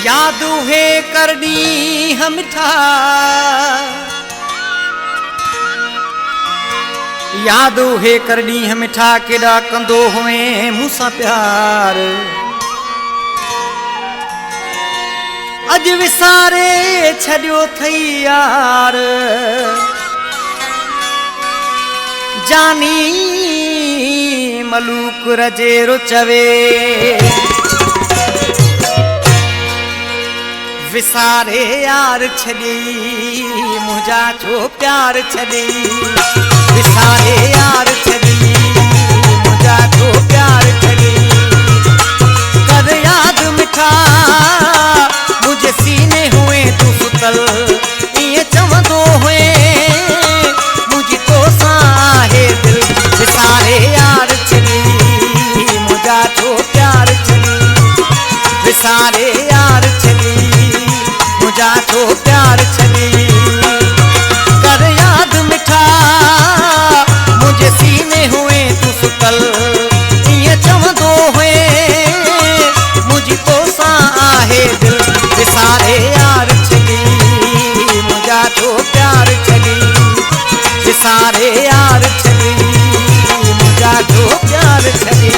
याद है करनी हम था, याद है करनी हम था केड़ा कंदो हुए मूसा प्यार। अज विसारे छड़ियो थई यार, जानी मलूक रजेरो चवे। विसारे यार छड़ी मुझा छो प्यार छड़ी, विसारे यार छड़ी मुझा छो प्यार छड़ी। कर याद मिठा मुझे सीने हुए तू सुतल, ये चवंदो हुए मुझे तो साहे दिल। विसारे यार छड़ी मुझा छो प्यार छड़ी, विसारे यार छड़ी मुझा छो प्यार छड़ी। कर याद मिठा मुझे सीने हुए तू सुतल, ये चवंदो हुए मुझे तो साहे दिल। विसारे यार छड़ी मुझा छो प्यार छड़ी, विसारे यार छड़ी मुझा छो प्यार छड़ी।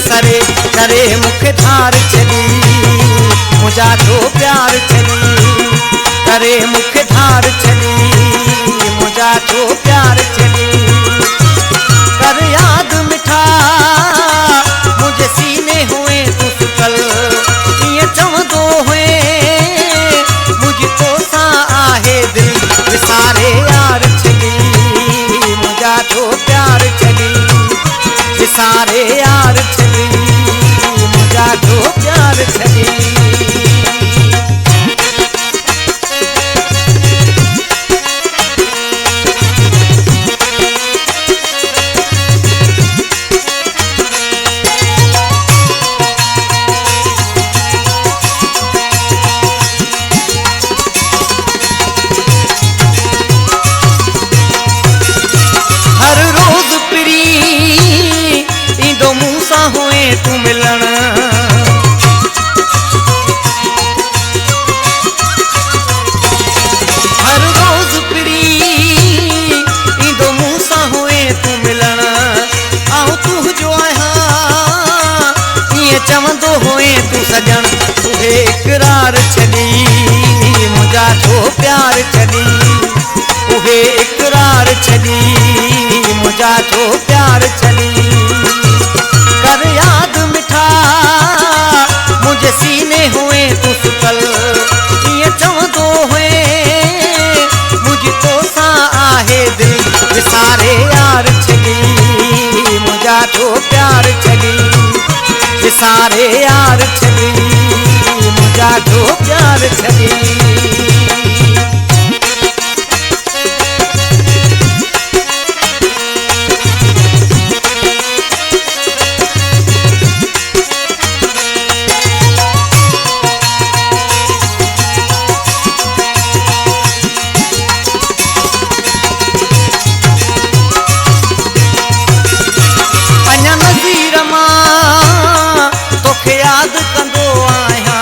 सरे करे मुख धार छड़ी मुझा छो प्यार छड़ी, करे मुख धार छड़ी मुझा छो प्यार छड़ी। कर याद मिठा मुझे सीने हुए तू सुतल, ये चवंदो हुए मुझे तो साहे दिल। विसारे यार छड़ी मुझा छो प्यार छड़ी, विसारे यार छड़ी मुझा छो प्यार छड़ी। हर रोज प्री इंदो मूसा हुए तू मिलन, हर रोज प्री इंदो मूसा हुए तू मिलन। आऊं तू जो आया ये चवंदो हुए तू सजन, तुहे इकरार छड़ी मुझा छो प्यार छड़ी, उहे इकरार छड़ी मुझा छो प्यार छड़ी। कर याद मिठा मुझे सीने हुए तू सुतल, ये चवंदो हुए मुझे तो साहे दिल। विसारे यार छड़ी मुझा छो प्यार छड़ी, विसारे यार छड़ी मुझा छो प्यार छड़ी। याद कंदो आया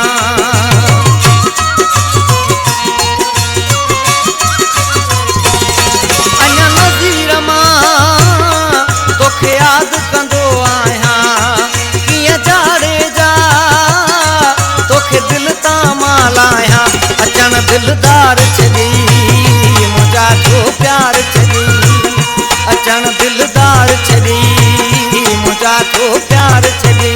अञा नज़ीर मां तोखे याद कंदो आया। कीअं जाड़े जा तोखे दिल तां मां लाया, अचण दिलदार छड़ी मुझा छो प्यार छड़ी, अचण दिलदार छड़ी मुझा छो प्यार छड़ी।